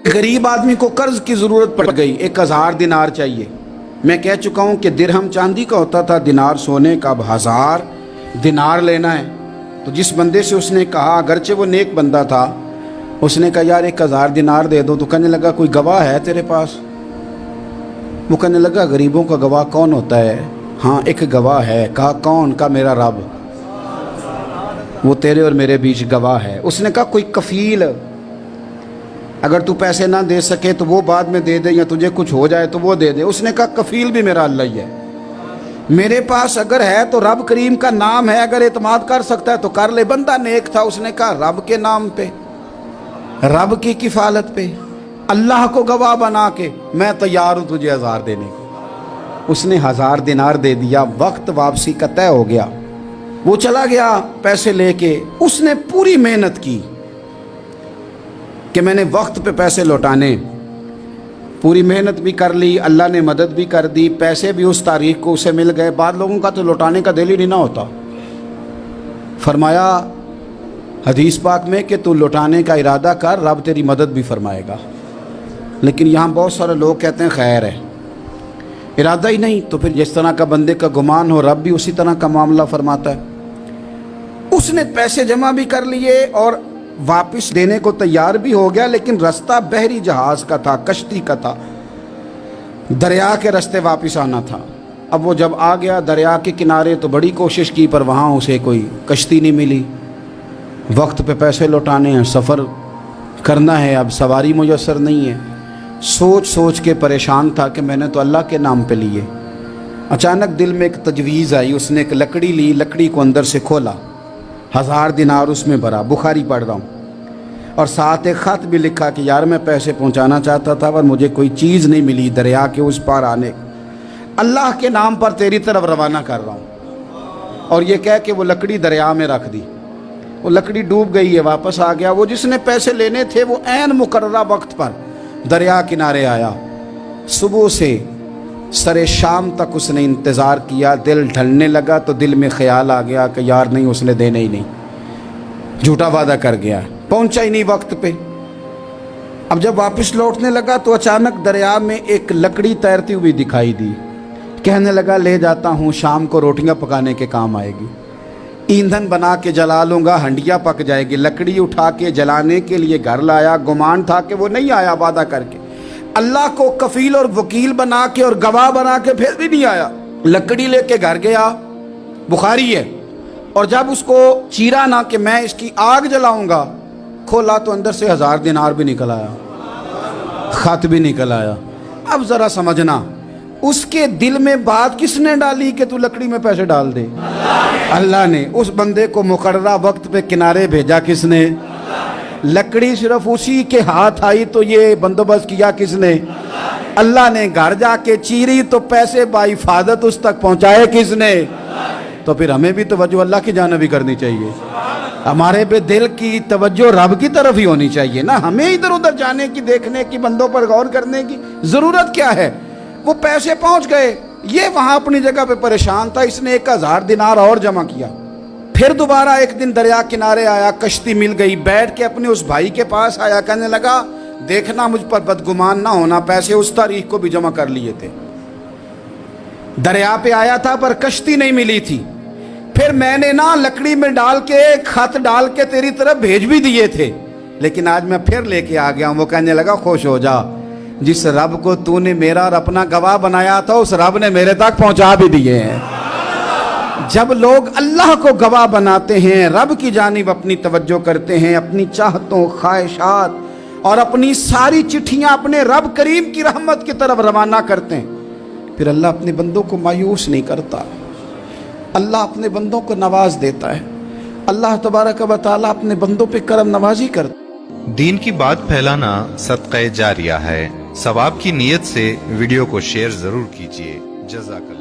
गरीब आदमी को कर्ज की ज़रूरत पड़ गई, 1000 दिनार चाहिए। मैं कह चुका हूँ कि दिरहम चांदी का होता था, दिनार सोने का। अब 1000 दिनार लेना है। तो जिस बंदे से उसने कहा, अगरचे वो नेक बंदा था, उसने कहा यार 1000 दिनार दे दो। तो कहने लगा कोई गवाह है तेरे पास? वो कहने लगा गरीबों का गवाह कौन होता है? हाँ एक गवाह है। कहा कौन? का मेरा रब, वो तेरे और मेरे बीच गवाह है। उसने कहा कोई कफील, अगर तू पैसे ना दे सके तो वो बाद में दे दे, या तुझे कुछ हो जाए तो वो दे दे। उसने कहा कफील भी मेरा अल्लाह ही है, मेरे पास अगर है तो रब करीम का नाम है, अगर एतमाद कर सकता है तो कर ले। बंदा नेक था, उसने कहा रब के नाम पे, रब की किफालत पे, अल्लाह को गवाह बना के मैं तैयार हूँ तुझे 1000 देने को। उसने 1000 दिनार दे दिया। वक्त वापसी का तय हो गया, वो चला गया पैसे लेके। उसने पूरी मेहनत की कि मैंने वक्त पे पैसे लौटाने, पूरी मेहनत भी कर ली, अल्लाह ने मदद भी कर दी, पैसे भी उस तारीख को उसे मिल गए। बाद लोगों का तो लौटाने का दिल ही नहीं ना होता। फरमाया हदीस पाक में कि तू लौटाने का इरादा कर, रब तेरी मदद भी फरमाएगा। लेकिन यहाँ बहुत सारे लोग कहते हैं खैर है, इरादा ही नहीं। तो फिर जिस तरह का बंदे का गुमान हो, रब भी उसी तरह का मामला फरमाता है। उसने पैसे जमा भी कर लिए और वापस देने को तैयार भी हो गया, लेकिन रास्ता बहरी जहाज का था, कश्ती का था, दरिया के रास्ते वापस आना था। अब वो जब आ गया दरिया के किनारे तो बड़ी कोशिश की, पर वहाँ उसे कोई कश्ती नहीं मिली। वक्त पे पैसे लौटाने हैं, सफ़र करना है, अब सवारी मुयस्सर नहीं है। सोच सोच के परेशान था कि मैंने तो अल्लाह के नाम पे लिए। अचानक दिल में एक तजवीज़ आई। उसने एक लकड़ी ली, लकड़ी को अंदर से खोला, 1000 दिनार उसमें भरा। बुखारी पढ़ रहा हूँ, और साथ एक ख़त भी लिखा कि यार मैं पैसे पहुँचाना चाहता था पर मुझे कोई चीज़ नहीं मिली दरिया के उस पार आने, अल्लाह के नाम पर तेरी तरफ रवाना कर रहा हूँ। और ये कह के वो लकड़ी दरिया में रख दी। वो लकड़ी डूब गई है, वापस आ गया। वो जिसने पैसे लेने थे वो ऐन मुकर्ररा वक्त पर दरिया किनारे आया। सुबह से सरे शाम तक उसने इंतज़ार किया। दिल ढलने लगा तो दिल में ख्याल आ गया कि यार नहीं, उसने देने ही नहीं, झूठा वादा कर गया, पहुंचा ही नहीं वक्त पे। अब जब वापस लौटने लगा तो अचानक दरिया में एक लकड़ी तैरती हुई दिखाई दी। कहने लगा ले जाता हूँ, शाम को रोटियां पकाने के काम आएगी, ईंधन बना के जला लूँगा, हंडिया पक जाएगी। लकड़ी उठा के जलाने के लिए घर लाया। गुमान था कि वो नहीं आया वादा करके, अल्लाह को कफील और वकील बना के और गवाह बना के फिर भी नहीं आया। लकड़ी लेके घर गया, बुखारी है। और जब उसको चीरा ना कि मैं इसकी आग जलाऊंगा, खोला तो अंदर से 1000 दिनार भी निकल आया, खत भी निकल आया। अब जरा समझना, उसके दिल में बात किसने डाली कि तू लकड़ी में पैसे डाल दे? अल्लाह ने। उस बंदे को मुकर्ररा वक्त पे किनारे भेजा किसने? लकड़ी सिर्फ उसी के हाथ आई तो ये बंदोबस्त किया किसने? अल्लाह ने। घर जाके चीरी तो पैसे बाहिफाजत उस तक पहुंचाए किसने? तो फिर हमें भी तवज्जो अल्लाह की जानिब भी करनी चाहिए। हमारे पे दिल की तवज्जो रब की तरफ ही होनी चाहिए ना। हमें इधर उधर जाने की, देखने की, बंदों पर गौर करने की जरूरत क्या है? वो पैसे पहुंच गए, ये वहां अपनी जगह पे परेशान था। इसने 1000 दिनार और जमा किया। फिर दोबारा एक दिन दरिया किनारे आया, कश्ती मिल गई, बैठ के अपने उस भाई के पास आया। कहने लगा देखना मुझ पर बदगुमान ना होना, पैसे उस तारीख को भी जमा कर लिए थे। दरिया पे आया था पर कश्ती नहीं मिली थी। फिर मैंने ना लकड़ी में डाल के, खत डाल के तेरी तरफ भेज भी दिए थे, लेकिन आज मैं फिर लेके आ गया हूं। वो कहने लगा खुश हो जा, जिस रब को तूने मेरा और अपना गवाह बनाया था उस रब ने मेरे तक पहुंचा भी दिए हैं। जब लोग अल्लाह को गवाह बनाते हैं, रब की जानिब अपनी तवज्जो करते हैं, अपनी चाहतों, ख्वाहिशात और अपनी सारी चिट्ठियां अपने रब करीम की रहमत की तरफ रवाना करते हैं, फिर अल्लाह अपने बंदों को मायूस नहीं करता। अल्लाह अपने बंदों को नवाज देता है। अल्लाह तबारक व तआला अपने बंदों पे करम नवाजी करता। दीन की बात फैलाना सदक़े जारिया है। सवाब की नीयत से वीडियो को शेयर जरूर कीजिए। जज़ाकल्लाह।